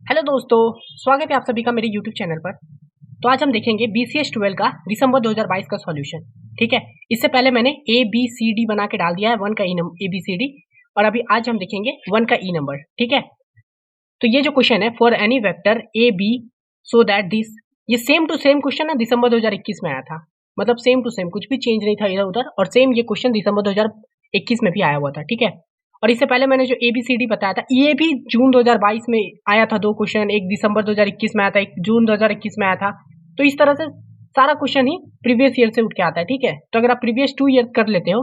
Hello दोस्तों, स्वागत है आप सभी का मेरे यूट्यूब चैनल पर। तो आज हम देखेंगे BCS 12 का दिसंबर 2022 का सॉल्यूशन। ठीक है, इससे पहले मैंने ABCD बना के डाल दिया है, 1 का ABCD, और अभी आज हम देखेंगे 1 का ई नंबर। ठीक है, तो ये जो क्वेश्चन है, for any vector AB so that this, ये सेम टू सेम क्वेश्चन ना दिसंबर 2021 में आया था। मतलब सेम टू सेम, कुछ भी चेंज नहीं था इधर उधर, और सेम ये क्वेश्चन दिसंबर 2021 में भी आया हुआ था। ठीक है, और इससे पहले मैंने जो ABCD बताया था, ये भी जून 2022 में आया था। 2 क्वेश्चन, एक दिसंबर 2021 में आया था, एक जून 2021 में आया था। तो इस तरह से सारा क्वेश्चन ही प्रीवियस ईयर से उठ के आता है। ठीक है, तो अगर आप प्रीवियस 2 ईयर कर लेते हो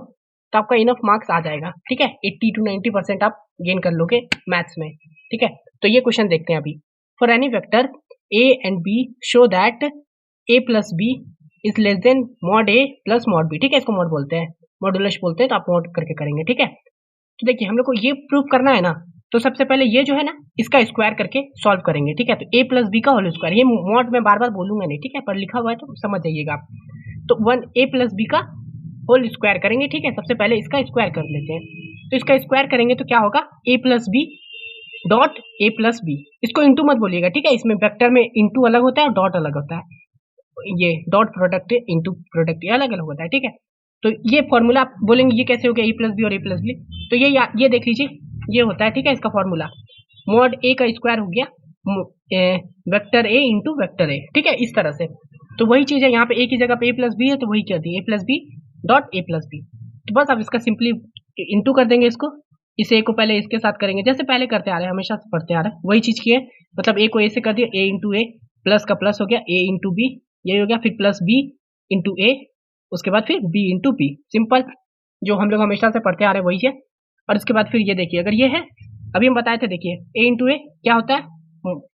तो आपका इनफ मार्क्स आ जाएगा। ठीक है, 80 to 90% आप गेन कर लोगे मैथ्स में। ठीक है, तो ये क्वेश्चन देखते हैं अभी। For any vector A and B show that A plus B is less than mod A plus mod B। ठीक है, इसको मॉड बोलते हैं, मॉडुलस बोलते हैं, तो आप मॉड करके करेंगे। ठीक है, तो देखिए हम लोग को ये प्रूव करना है ना, तो सबसे पहले ये जो है ना, इसका स्क्वायर करके सॉल्व करेंगे। ठीक है, तो A प्लस बी का होल स्क्वायर, ये मॉड में बार बार बोलूंगा नहीं। ठीक है, पर लिखा हुआ है तो समझ जाइएगा आप। तो 1 A प्लस बी का होल स्क्वायर करेंगे। ठीक है, सबसे पहले इसका स्क्वायर कर लेते हैं। तो इसका स्क्वायर करेंगे तो क्या होगा, A plus B dot A plus B. इसको इंटू मत बोलिएगा। ठीक है, इसमें वेक्टर में इंटू अलग होता है और डॉट अलग होता है। ये डॉट प्रोडक्ट इंटू प्रोडक्ट ये अलग अलग होता है। ठीक है, तो ये फॉर्मूला आप बोलेंगे ये कैसे हो गया, A प्लस बी और A प्लस बी। तो ये देख लीजिए, ये होता है। ठीक है, इसका फॉर्मूला मॉड A का स्क्वायर हो गया vector A into vector A। ठीक है, इस तरह से। तो वही चीज है यहाँ पे, A की जगह पे A प्लस बी है, तो वही कर दी A plus B dot A plus B. तो बस अब इसका सिंपली इंटू कर देंगे इसको। इस A को पहले इसके साथ करेंगे, जैसे पहले करते आ रहे हैं, हमेशा से पढ़ते आ रहे हैं, वही चीज की है। मतलब A को A से कर दिया, A इंटू A, प्लस का प्लस हो गया A इंटू बी, यही हो गया। फिर प्लस B इंटू A, उसके बाद फिर B इंटू बी। सिंपल, जो हम लोग हमेशा से पढ़ते आ रहे हैं वही है। और इसके बाद फिर ये देखिए, अगर ये है, अभी हम बताए थे, देखिए A इंटू ए क्या होता है,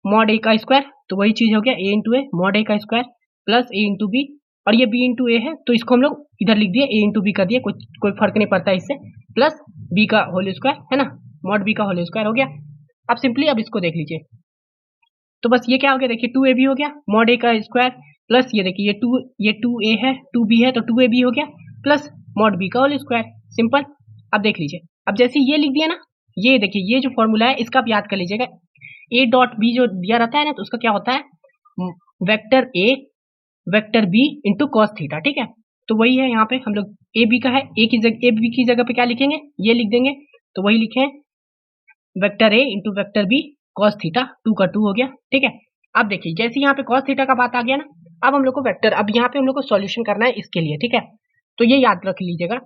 मॉड A का स्क्वायर, तो वही चीज हो गया A into A mod A का square plus A into B. और ये B इंटू ए है, तो इसको हम लोग इधर लिख दिए, A इंटू बी कर दिए, कोई फर्क नहीं पड़ता इससे, प्लस B का होल स्क्वायर है ना, मॉड B का होल स्क्वायर हो गया। अब सिंपली अब इसको देख लीजिए, तो बस ये क्या हो गया, देखिए 2AB हो गया मॉड A का स्क्वायर, प्लस ये देखिए ये 2A है, 2B है, तो 2AB हो गया, प्लस मॉड B का होल स्क्वायर। सिंपल। अब देख लीजिए, अब जैसे ये लिख दिया ना, ये देखिए ये जो फॉर्मूला है इसका आप याद कर लीजिएगा। A डॉट B जो दिया रहता है ना, तो उसका क्या होता है, vector A vector B into cos theta. ठीक है, तो वही है यहाँ पे हम लोग ए बी का है, ए बी की जगह पे क्या लिखेंगे, ये लिख देंगे, तो वही लिखे vector A into vector B cos theta, 2 का 2 हो गया। ठीक है, अब देखिए जैसे यहाँ पे कॉस थीटा का बात आ गया ना, अब हम लोग को वेक्टर, अब यहाँ पे हम लोग को सॉल्यूशन करना है इसके लिए। ठीक है, तो ये याद रख लीजिएगा,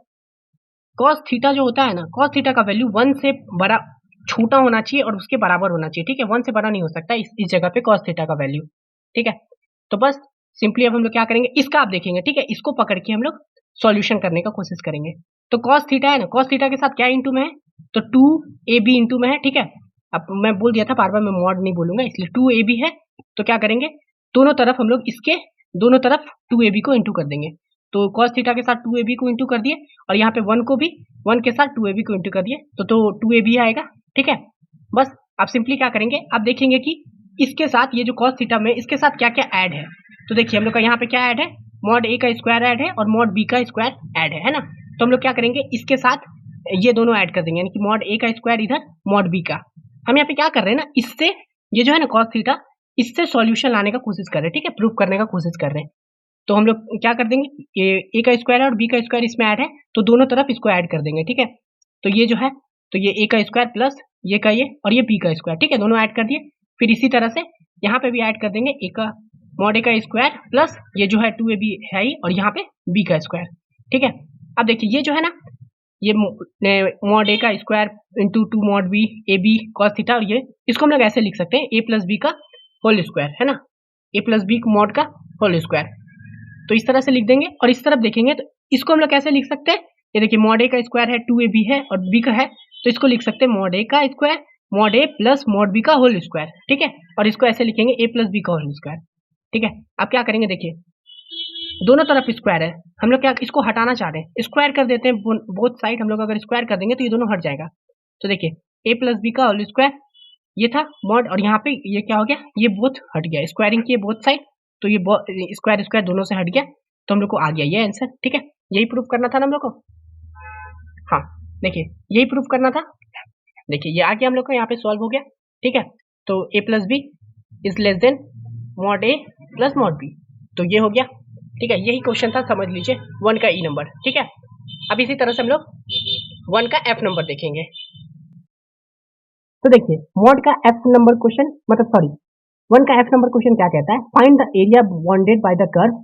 कॉस थीटा जो होता है ना, कॉस थीटा का वैल्यू 1 से बड़ा, छोटा होना चाहिए और उसके बराबर होना चाहिए। ठीक है, 1 से बड़ा नहीं हो सकता इस जगह पे कॉस थीटा का वैल्यू। ठीक है, तो बस सिंपली अब हम लोग क्या करेंगे, इसका आप देखेंगे। ठीक है, इसको पकड़ के हम लोग सॉल्यूशन करने का कोशिश करेंगे। तो कॉस थीटा है ना, कॉस थीटा के साथ क्या इंटू में है, तो 2AB इंटू में है। ठीक है, अब मैं बोल दिया था, बार बार मैं मॉड नहीं बोलूंगा, इसलिए 2AB है। तो क्या करेंगे, दोनों तरफ हम लोग इसके दोनों तरफ 2AB को इंटू कर देंगे। तो कॉस थीटा के साथ 2AB को इंटू कर दिए, और यहाँ पे 1 को भी 1 के साथ 2AB को इंटू कर दिए, तो 2AB आएगा। ठीक है, बस आप सिंपली क्या करेंगे, आप देखेंगे कि इसके साथ ये जो कॉस थीटा में इसके साथ क्या क्या ऐड है। तो देखिए हम लोग का यहाँ पे क्या ऐड है, मॉड A का स्क्वायर ऐड है और मॉड B का स्क्वायर ऐड है ना। तो हम लोग क्या करेंगे, इसके साथ ये दोनों ऐड कर देंगे, यानी कि मॉड A का स्क्वायर इधर, मॉड B का। हम यहाँ पे क्या कर रहे हैं ना, इससे ये जो है ना कॉस थीटा, इससे सॉल्यूशन लाने का कोशिश कर रहे हैं। ठीक है, प्रूव करने का कोशिश कर रहे हैं। तो हम लोग क्या कर देंगे, ये A का स्क्वायर है और B का स्क्वायर इसमें ऐड है, तो दोनों तरफ इसको ऐड कर देंगे। ठीक है, तो ये जो है, तो ये A का स्क्वायर प्लस ये का ये और ये B का स्क्वायर। ठीक है, दोनों ऐड कर दिए। फिर इसी तरह से यहाँ पे भी ऐड कर देंगे, A का मॉड A का स्क्वायर प्लस ये जो है 2AB है ही, और यहाँ पे B का स्क्वायर। ठीक है, अब देखिए ये जो है ना, ये मॉड A का square into 2 mod B A B cos theta, और ये इसको हम लोग ऐसे लिख सकते हैं, A प्लस बी का होल स्क्वायर है ना, A प्लस बी मॉड का होल स्क्वायर। तो इस तरह से लिख देंगे, और इस तरफ देखेंगे तो इसको हम लोग कैसे लिख सकते हैं, ये देखिए मॉड A का स्क्वायर है, 2AB है और B का है, तो इसको लिख सकते हैं मॉड A का square mod A plus mod B का होल स्क्वायर। ठीक है, और इसको ऐसे लिखेंगे A प्लस B का होल स्क्वायर। ठीक है, अब क्या करेंगे, देखिए दोनों तरफ स्क्वायर है, हम लोग क्या इसको हटाना चाह रहे हैं, स्क्वायर कर देते हैं बोथ साइड। हम लोग अगर स्क्वायर कर देंगे तो ये दोनों हट जाएगा। तो देखिए A प्लस बी का होल स्क्वायर, ये था मॉड, और यहाँ पे ये क्या हो गया, ये बोथ हट गया, स्क्वायरिंग किए बोथ साइड, तो ये स्क्वायर स्क्वायर दोनों से हट गया, तो हम लोग को आ गया ये आंसर। ठीक है, यही प्रूफ करना था ना हम लोग को। हाँ, देखिए यही प्रूफ करना था, देखिए ये आ गया हम लोग को, यहाँ पे सॉल्व हो गया। ठीक है, तो A plus B is less than mod A plus mod B. तो ये हो गया, ठीक है, यही क्वेश्चन था, समझ लीजिए 1 का ई नंबर, ठीक है। अब इसी तरह से हम लोग 1 का एफ नंबर देखेंगे। तो देखिए मॉड का एफ नंबर क्वेश्चन, मतलब सॉरी 1 का एफ नंबर क्वेश्चन क्या कहता है, find the area bounded by the curve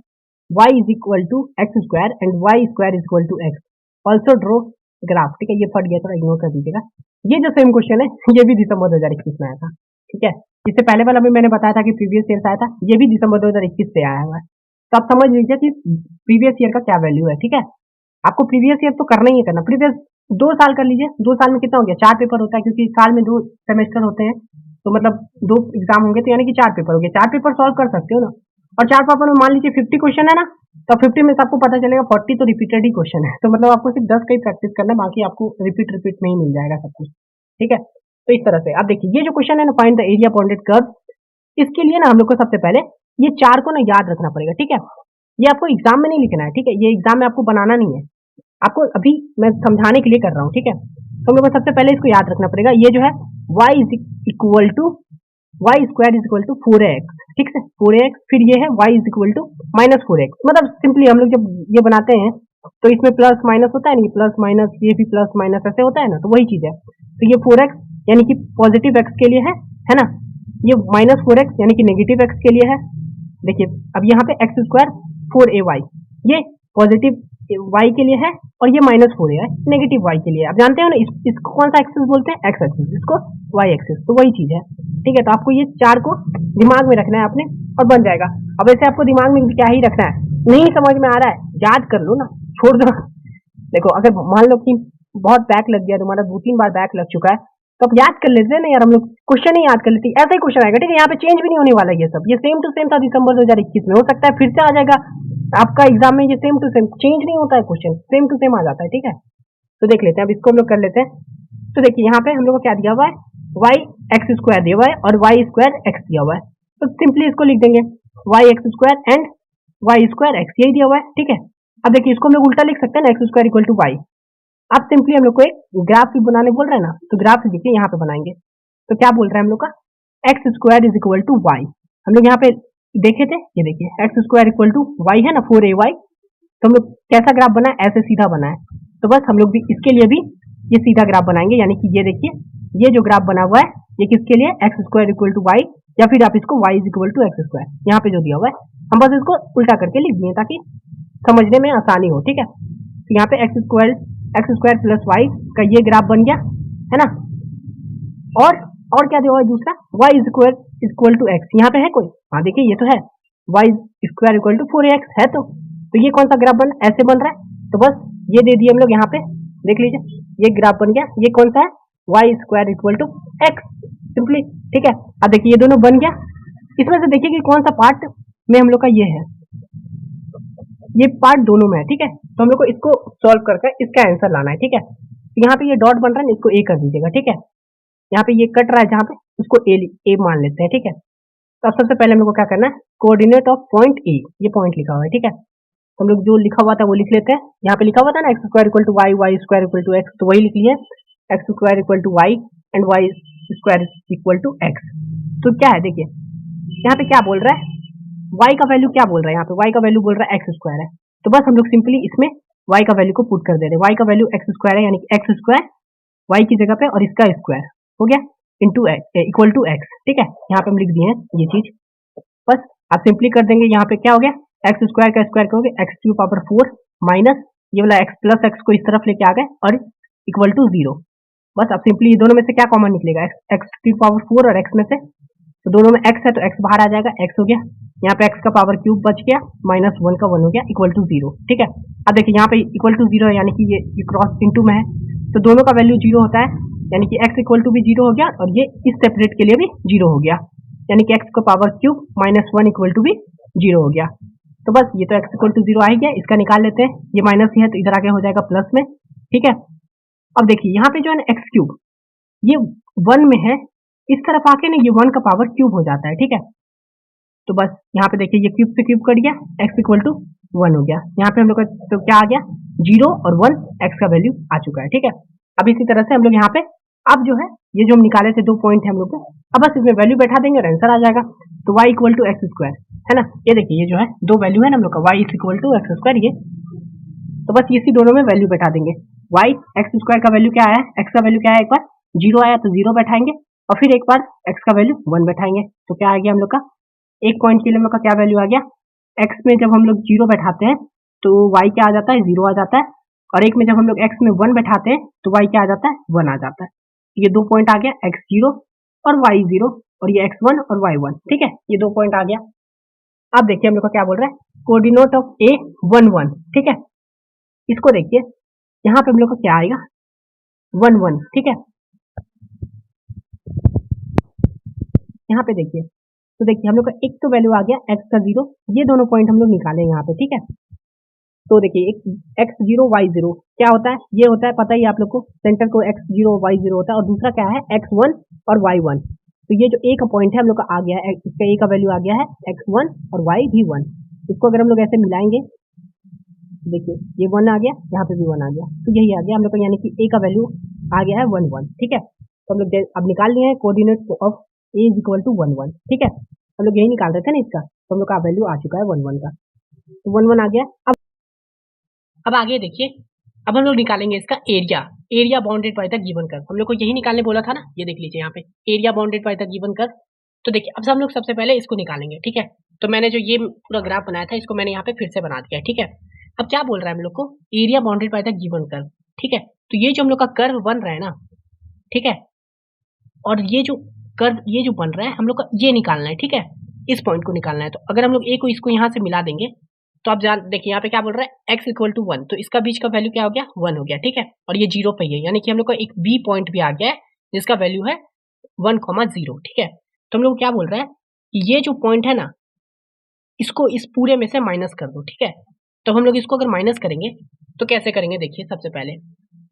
y is equal to x square and y square is equal to x, also draw graph. ठीक है, ये फट गया, थोड़ा इग्नोर कर दीजिएगा। ये जो सेम क्वेश्चन है ये भी दिसंबर 2021 में आया था, ठीक है। इससे पहले वाला भी मैंने बताया था कि प्रीवियस ईयर से आया था, ये भी दिसंबर 2021 से आया हुआ है। तो आप समझ लीजिए कि प्रीवियस ईयर का क्या वैल्यू है, ठीक है। आपको प्रीवियस ईयर तो करना ही है करना, प्रीवियस 2 साल कर लीजिए। 2 साल में कितना हो गया, 4 पेपर होता है, क्योंकि साल में 2 सेमेस्टर होते हैं, तो मतलब 2 एग्जाम होंगे, तो यानी कि 4 पेपर हो गए। 4 पेपर सॉल्व कर सकते हो ना, और 4 पेपर में मान लीजिए 50 क्वेश्चन है ना, तो 50 में से आपको पता चलेगा 40 तो रिपीटेड ही क्वेश्चन है। तो मतलब आपको सिर्फ 10 का ही प्रैक्टिस करना है, बाकी आपको रिपीट में ही मिल जाएगा सब कुछ, ठीक है। तो इस तरह से आप देखिए ये जो क्वेश्चन है ना, find the area bounded curve, इसके लिए ना हम लोग को सबसे पहले ये 4 को ना याद रखना पड़ेगा, ठीक है। ये आपको एग्जाम में नहीं लिखना है, ठीक है, ये एग्जाम में आपको बनाना नहीं है, आपको अभी मैं समझाने के लिए कर रहा हूँ, ठीक है। तो हम लोग को सबसे पहले इसको याद रखना पड़ेगा, ये जो है y is equal to y square is equal to 4x, ठीक है, 4x, फिर ये है y इज इक्वल टू माइनस 4x। मतलब सिंपली हम लोग जब ये बनाते हैं तो इसमें प्लस माइनस होता है, नहीं प्लस माइनस, ये भी प्लस माइनस ऐसे होता है ना, तो वही चीज है। तो ये 4x यानी कि पॉजिटिव x के लिए है ना, ये माइनस 4x यानी कि नेगेटिव x के लिए है। देखिए अब यहाँ पे एक्स स्क्वायर 4ay ये पॉजिटिव y के लिए है, और ये माइनस 4a है नेगेटिव y के लिए। आप जानते हो ना इसको कौन सा एक्सिस बोलते हैं, एक्स एक्सिस, इसको y एक्सिस, तो वही चीज है, ठीक है। तो आपको ये 4 को दिमाग में रखना है आपने, और बन जाएगा। अब ऐसे आपको दिमाग में क्या ही रखना है, नहीं समझ में आ रहा है याद कर लो ना, छोड़ दो। देखो अगर मान लो कि बहुत बैक लग गया तुम्हारा, 2-3 बार बैक लग चुका है, तो आप याद कर लेते हैं ना यार, हम लोग क्वेश्चन ही याद कर लेते, ऐसा ही क्वेश्चन आएगा, ठीक है। यहाँ पे चेंज भी नहीं होने वाला, ये सब ये सेम टू सेम था दिसंबर 2021 में, हो सकता है फिर से आ जाएगा आपका एग्जाम में, ये सेम टू सेम, चेंज नहीं होता है क्वेश्चन, सेम टू सेम आ जाता है, ठीक है। तो देख लेते हैं, अब इसको हम लोग कर लेते हैं। तो देखिए यहाँ पे हम लोग को क्या दिया हुआ है, वाई एक्स स्क्वायर दिया हुआ है और वाई स्क्वायर एक्स दिया हुआ है, तो सिंपली इसको लिख देंगे y x square and y square x, यही दिया हुआ है, ठीक है। अब देखिए इसको हम लोग उल्टा लिख सकते हैं ना, x square equal to y. अब सिंपली हम लोग को एक ग्राफ भी बनाने बोल रहे हैं ना, तो ग्राफ देखिए यहाँ पे बनाएंगे, तो क्या बोल रहे हैं हम लोग का, x square is equal to y. हम लोग यहाँ पे देखे थे, ये देखिए x square equal to y है ना, 4ay, तो हम लोग कैसा ग्राफ बना है, ऐसे सीधा बना है। तो बस हम लोग भी इसके लिए भी ये सीधा ग्राफ बनाएंगे, यानी कि ये देखिए ये जो ग्राफ बना हुआ है ये किसके लिए, x square equal to y, या फिर आप इसको y is equal to x square, यहाँ पे जो दिया हुआ है हम बस इसको उल्टा करके लिख दिए ताकि समझने में आसानी हो, ठीक है। तो यहाँ पे एक्स स्क्वायर प्लस वाई का ये ग्राफ बन गया है ना, और क्या दिया हुआ है दूसरा, y square equal to x, यहाँ पे है कोई, हाँ देखिए ये तो है, y square equal to 4x है, तो ये कौन सा ग्राफ बन, ऐसे बन रहा है। तो बस ये दे दिए हम लोग यहाँ पे, देख लीजिए ये ग्राफ बन गया, ये कौन सा है, y square equal to x, simply, ठीक है। अब देखिए ये दोनों बन गया, इसमें से देखिए कि कौन सा पार्ट में हम लोग का ये है, ये पार्ट दोनों में है, ठीक है। तो हम लोग को इसको सॉल्व करके इसका आंसर लाना है, ठीक है। तो यहाँ पे ये डॉट बन रहा है ना, इसको ए कर दीजिएगा, ठीक है। यहाँ पे ये कट रहा है जहाँ पे, उसको ए मान लेते हैं, ठीक है। तो अब सबसे पहले हम लोग को क्या करना है, कोऑर्डिनेट ऑफ पॉइंट ए, ये पॉइंट लिखा हुआ है, ठीक है। तो हम लोग जो लिखा हुआ था वो लिख लेते हैं, यहाँ पे लिखा हुआ था ना x square equal to y, y square equal to x, तो वही लिख लिए, x square equal to y and y square equal to x. तो क्या है देखिए यहाँ पे क्या बोल रहा है, वाई का वैल्यू क्या बोल रहा है, यहाँ पे वाई का वैल्यू बोल रहा है एक्स स्क्वायर है, तो बस हम लोग सिंपली इसमें वाई का वैल्यू को पुट कर दे रहे हैं, वाई का वैल्यू एक्स स्क्वायर है, यानी कि एक्स स्क्वायर वाई की जगह पे और इसका स्क्वायर हो गया इंटू इक्वल टू एक्स, ठीक है। यहाँ पे हम लिख दिए हैं ये चीज, बस आप सिंपली कर देंगे, यहाँ पे क्या हो गया, एक्स स्क्वायर का स्क्वायर करोगे एक्स टू पावर 4 माइनस ये वाला एक्स प्लस एक्स को इस तरफ लेके आ गए और इक्वल टू 0। बस अब सिंपली ये दोनों में से क्या कॉमन निकलेगा, एक्स टू पावर 4 और एक्स में से, तो दोनों में एक्स है तो एक्स बाहर आ जाएगा, एक्स हो गया, यहाँ पे एक्स का पावर क्यूब बच गया, माइनस 1 का 1 हो गया इक्वल टू 0, ठीक है। अब देखिए यहाँ पे इक्वल टू 0 है, यानी कि ये क्रॉस इनटू में है, तो दोनों का वैल्यू 0 होता है, यानी कि x इक्वल टू भी 0 हो गया और ये इस सेपरेट के लिए भी 0 हो गया, यानी कि x का power cube minus 1 equal to भी 0 हो गया। तो बस ये तो x इक्वल टू 0 आ ही गया, इसका निकाल लेते हैं, ये माइनस ही है तो इधर आगे हो जाएगा प्लस में, ठीक है। अब देखिए यहाँ पे जो है ना एक्स क्यूब ये 1 में है, इस तरफ आके ना ये 1 का पावर क्यूब हो जाता है, ठीक है। तो बस यहाँ पे देखिए ये क्यूब से क्यूब कट गया, x इक्वल टू 1 हो गया, यहाँ पे हम लोग का तो क्या आ गया 0 और 1 x का वैल्यू आ चुका है, ठीक है। अब इसी तरह से हम लोग यहाँ पे अब जो है ये जो हम निकाले थे 2 पॉइंट है हम लोग को, अब बस इसमें वैल्यू बैठा देंगे और आंसर आ जाएगा। तो y equal to x square, है ना। ये देखिए ये जो है दो वैल्यू है ना हम लोग का, y is equal to x square, ये तो बस इसी दोनों में वैल्यू बैठा देंगे। y एक्स स्क्वायर का वैल्यू क्या आया, x का वैल्यू क्या है, एक बार 0 आया तो 0 बैठाएंगे और फिर एक बार x का वैल्यू 1 बैठाएंगे। तो क्या आ गया हम लोग का, एक पॉइंट के लिए हम लोग का क्या वैल्यू आ गया, x में जब हम लोग 0 बैठाते हैं तो y क्या आ जाता है, 0 आ जाता है, और एक में जब हम लोग x में 1 बैठाते हैं तो y क्या आ जाता है, 1 आ जाता है। ये दो पॉइंट आ गया, x0 और y0, और ये x1 और y1, ठीक है, ये दो पॉइंट आ गया। अब देखिए हम लोग का क्या बोल रहा है, कोऑर्डिनेट ऑफ a 1 1, ठीक है। इसको देखिए यहाँ पे हम लोग का क्या आएगा, 1 1, ठीक है। यहाँ पे देखिए, तो देखिए हम लोग का एक तो वैल्यू आ गया x का 0, ये दोनों पॉइंट हम लोग निकालें यहाँ पे, ठीक है। तो देखिए एक x0 y0 क्या होता है, ये होता है पता ही आप लोग को, सेंटर को x0 y0 होता है, और दूसरा क्या है x1 और y1। तो ये जो a का पॉइंट है हम लोग का आ गया है, इसका a का वैल्यू आ गया है x1 और y भी 1। इसको अगर हम लोग ऐसे मिलाएंगे, देखिए ये 1 आ गया, यहाँ पे भी 1 आ गया, तो यही आ गया हम लोग का, यानी कि a का वैल्यू आ गया है 1 1, ठीक है। तो हम लोग अब निकाल लिए हैं coordinate of a is equal to 1 1, ठीक है। हम लोग यही निकाल रहे थे ना इसका, तो हम लोग का वैल्यू आ चुका है 1 1 का, तो 1 1 आ गया। अब आगे देखिए, अब हम लोग निकालेंगे इसका area, area bounded by the given curve. हम लोग को यही निकालने बोला था ना, ये देख लीजिए यहाँ पे area bounded by the given curve. तो देखिए अब हम लोग सबसे पहले इसको निकालेंगे, ठीक है। तो मैंने जो ये पूरा ग्राफ बनाया था इसको मैंने यहाँ पे फिर से बना दिया, ठीक है। अब क्या बोल रहा है हम लोग को, area bounded by the given curve, ठीक है। तो ये जो हम लोग का कर्व बन रहा है ना, ठीक है, और ये जो कर्व ये जो बन रहा है हम लोग का ये निकालना है, ठीक है, इस पॉइंट को निकालना है। तो अगर हम लोग ए को इसको यहाँ से मिला देंगे तो आप जान देखिए यहाँ पे क्या बोल रहा है, x इक्वल टू 1, तो इसका बीच का वैल्यू क्या हो गया, 1 हो गया, ठीक है। और ये 0 पे ही है, यानी कि हम लोग का एक बी पॉइंट भी आ गया है जिसका वैल्यू है 1,0, ठीक है। तो हम लोग क्या बोल रहा है, ये जो पॉइंट है ना, इसको इस पूरे में से माइनस कर दो, ठीक है। तो हम लोग इसको अगर माइनस करेंगे तो कैसे करेंगे, देखिए सबसे पहले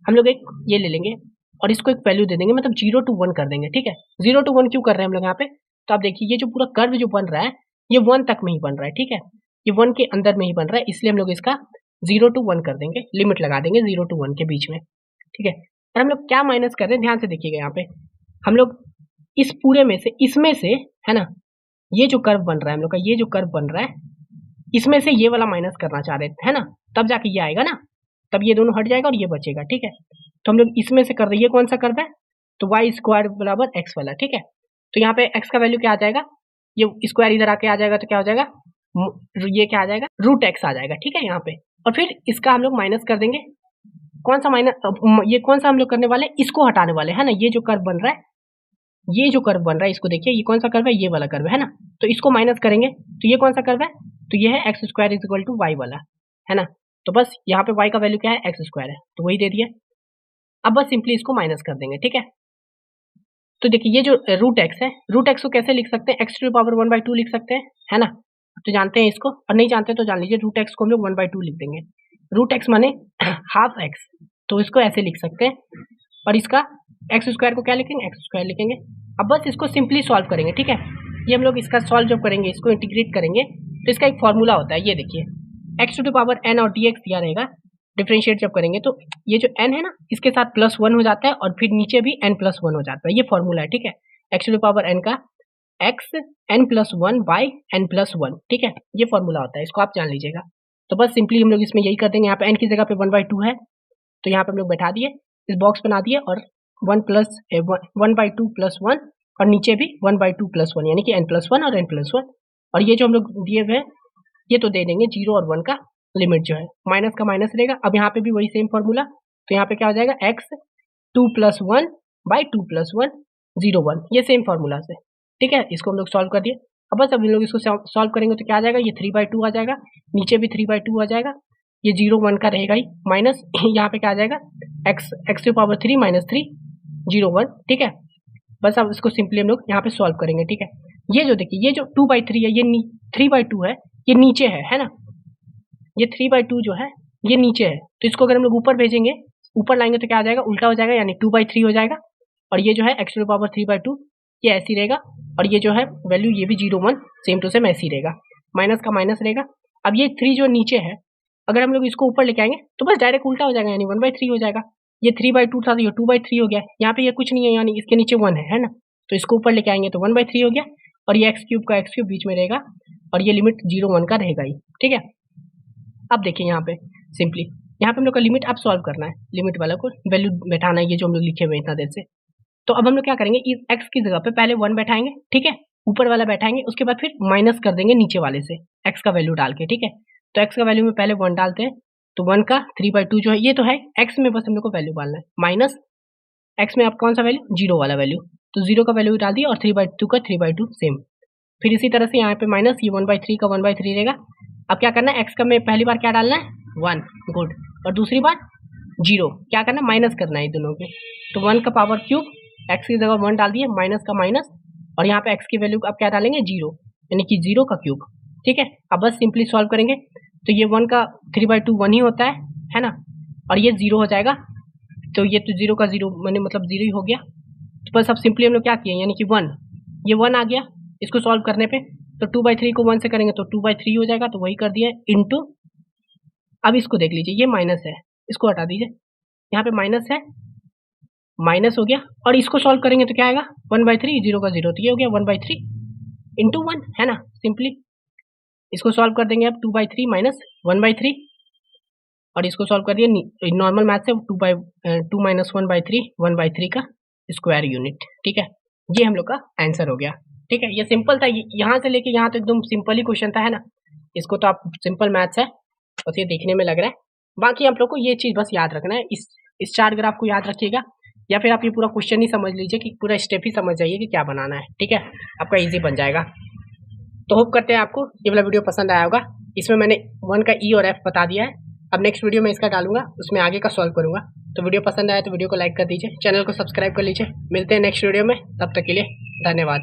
हम लोग एक ये ले लेंगे और इसको एक वैल्यू दे देंगे, मतलब 0 to 1 कर देंगे, ठीक है। 0 to 1 क्यों कर रहे हैं हम लोग यहाँ पे, तो आप देखिए ये जो पूरा कर्व जो बन रहा है ये 1 तक में ही बन रहा है, ठीक है, ये 1 के अंदर में ही बन रहा है, इसलिए हम लोग इसका 0 to 1 कर देंगे, लिमिट लगा देंगे 0 to 1 के बीच में, ठीक है। और हम लोग क्या माइनस कर रहे हैं, ध्यान से देखिएगा यहाँ पे, हम लोग इस पूरे में से, इसमें से, है ना, ये जो कर्व बन रहा है हम लोग का, ये जो कर्व बन रहा है इसमें से ये वाला माइनस करना चाह रहे थे, है ना, तब जाके ये आएगा ना, तब ये दोनों हट जाएगा और ये बचेगा, ठीक है। तो हम लोग इसमें से कर रहे हैं, ये कौन सा कर्व है, तो वाई स्क्वायर बराबर एक्स वाला, ठीक है। तो यहाँ पे एक्स का वैल्यू क्या आ जाएगा, ये स्क्वायर इधर आके आ जाएगा तो क्या हो जाएगा, ये क्या आ जाएगा, रूट एक्स आ जाएगा, ठीक है यहाँ पे। और फिर इसका हम लोग माइनस कर देंगे, कौन सा माइनस, ये कौन सा हम लोग करने वाले, इसको हटाने वाले, है ना। ये जो कर्व बन रहा है, ये जो कर्व बन रहा है इसको देखिए, ये कौन सा कर्व है, ये वाला कर्व है ना, तो इसको माइनस करेंगे तो ये कौन सा कर्व है, तो ये है x square is equal to y वाला, है ना। तो बस यहाँ पे y का वैल्यू क्या है, एक्स स्क्वायर है, तो वही दे दिया। अब बस सिंपली इसको माइनस कर देंगे, ठीक है। तो देखिए ये जो रूट एक्स है, रूट एक्स को कैसे लिख सकते हैं, एक्स टू पावर 1/2 लिख सकते हैं, है ना। तो जानते हैं इसको, और नहीं जानते तो जान लीजिए, रूट एक्स को हम लोग 1/2 लिख देंगे। रूट एक्स माने हाफ एक्स, तो इसको ऐसे लिख सकते हैं, और इसका एक्स स्क्वायर को क्या लिखेंगे, एक्स स्क्वायर लिखेंगे। अब बस इसको सिंपली सॉल्व करेंगे, ठीक है। ये हम लोग इसका सॉल्व जब करेंगे, इसको इंटीग्रेट करेंगे, तो इसका एक फॉर्मूला होता है, ये देखिए, एक्स टू पावर n और dx दिया रहेगा, डिफरेंशिएट जब करेंगे तो ये जो n है ना, इसके साथ +1 हो जाता है, और फिर नीचे भी n+1 हो जाता है, ये फॉर्मूला है, ठीक है। एक्स टू पावर n का x n+1 बाई n+1, ठीक है, ये फॉर्मूला होता है, इसको आप जान लीजिएगा। तो बस सिंपली हम लोग इसमें यही कर देंगे, यहाँ पे n की जगह पे 1/2 है, तो यहाँ पे हम लोग बैठा दिए, इस बॉक्स बना दिए, और 1/2 + 1, और नीचे भी 1/2 + 1, यानी कि n+1 और n+1, और ये जो हम लोग दिए हुए हैं ये तो दे देंगे 0 और 1 का लिमिट जो है, माइनस का माइनस रहेगा। अब यहाँ पे भी वही सेम फॉर्मूला, तो यहाँ पे क्या हो जाएगा, x 2 + 1 बाई 2 + 1 0 1, ये सेम फॉर्मूला से, ठीक है। इसको हम लोग सॉल्व कर दिए। अब बस अब हम लोग इसको सॉल्व करेंगे तो क्या आ जाएगा, ये 3/2 आ जाएगा, नीचे भी 3/2 आ जाएगा, ये 0 1 का रहेगा ही, माइनस यहाँ पे क्या आ जाएगा, x टू पावर 3 - 3 0 1, ठीक है। बस अब इसको सिंपली हम लोग यहाँ पे सॉल्व करेंगे, ठीक है। ये जो देखिए, ये जो 2/3 है, ये 3/2 है, ये नीचे है ना, ये 3/2 जो है ये नीचे है, तो इसको अगर हम लोग ऊपर भेजेंगे, ऊपर लाएंगे तो क्या आ जाएगा, उल्टा हो जाएगा, यानी 2/3 हो जाएगा, और ये जो है x टू पावर 3/2 ये ऐसी रहेगा, और ये जो है वैल्यू ये भी 0 1 सेम टू सेम ऐसी रहेगा, माइनस का माइनस रहेगा। अब ये 3 जो नीचे है, अगर हम लोग इसको ऊपर लेके आएंगे तो बस डायरेक्ट उल्टा हो जाएगा, यानी 1/3 हो जाएगा। ये 3/2 था तो ये 2/3 हो गया, यहाँ पे ये कुछ नहीं है, यानी इसके नीचे 1 है ना, तो इसको ऊपर लेके आएंगे तो 1/3 हो गया, और ये एक्स क्यूब का एक्स क्यूब बीच में रहेगा और ये लिमिट 0 1 का रहेगा ही, ठीक है। अब देखिए यहाँ पे सिंपली यहाँ पे हम लोग का लिमिट अब सॉल्व करना है, लिमिट वाला को वैल्यू बैठाना है, ये जो हम लोग लिखे हुए हैं इतना देर से। तो अब हम लोग क्या करेंगे, इस एक्स की जगह पे पहले 1 बैठाएंगे, ठीक है, ऊपर वाला बैठाएंगे, उसके बाद फिर माइनस कर देंगे नीचे वाले से एक्स का वैल्यू डाल के, ठीक है। तो एक्स का वैल्यू में पहले 1 डालते हैं, तो 1 का 3/2 जो है ये तो है एक्स में, बस हम लोग को वैल्यू डालना है, माइनस एक्स में आप कौन सा वैल्यू, 0 वाला वैल्यू, तो 0 का वैल्यू डाल दिया और 3/2 का 3/2 सेम। फिर इसी तरह से यहाँ पे माइनस ये 1/3 का 1/3 रहेगा। अब क्या करना है, एक्स का में पहली बार क्या डालना है 1, गुड, और दूसरी बार 0, क्या करना है माइनस करना है दोनों के, तो 1 का पावर क्यूब, एक्स की जगह 1 डाल दिए, माइनस का माइनस, और यहाँ पे एक्स की वैल्यू अब क्या डालेंगे 0, यानी कि 0 का क्यूब, ठीक है। अब बस सिंपली सॉल्व करेंगे, तो ये 1 का 3/2 1 ही होता है ना, और ये 0 हो जाएगा, तो ये तो 0 का 0 मैंने मतलब 0 ही हो गया। तो बस अब सिंपली हम लोग क्या किए, यानी कि 1, ये 1 आ गया, इसको सॉल्व करने पे तो 2/3 को 1 से करेंगे तो 2/3 हो जाएगा, तो वही कर दिया इंटू, अब इसको देख लीजिए ये माइनस है, इसको हटा दीजिए, यहाँ पे माइनस है, माइनस हो गया, और इसको सॉल्व करेंगे तो क्या आएगा 1/3, 0 का 0, तो ये हो गया 1/3 इंटू 1, है ना। सिंपली इसको सॉल्व कर देंगे अब 2/3 माइनस 1/3, और इसको सॉल्व कर दिए नॉर्मल मैथ से 2 माइनस 1/3 1/3 का स्क्वायर यूनिट, ठीक है। ये हम लोग का आंसर हो गया, ठीक है। ये सिंपल था, यहाँ से लेके यहाँ तो एकदम सिंपल ही क्वेश्चन था, है ना। इसको तो आप सिंपल मैथ्स है, बस ये देखने में लग रहा है। बाकी आप लोग को ये चीज़ बस याद रखना है, इस चार ग्राफ को याद रखिएगा, या फिर आप ये पूरा क्वेश्चन ही समझ लीजिए कि पूरा स्टेप ही समझ जाइए कि क्या बनाना है, ठीक है, आपका ईजी बन जाएगा। तो होप करते हैं आपको ये वाला वीडियो पसंद आया होगा। इसमें मैंने 1 का ई और एफ बता दिया है। अब नेक्स्ट वीडियो में इसका डालूंगा, उसमें आगे का सॉल्व करूंगा। तो वीडियो पसंद आया तो वीडियो को लाइक कर दीजिए, चैनल को सब्सक्राइब कर लीजिए। मिलते हैं नेक्स्ट वीडियो में, तब तक के लिए धन्यवाद।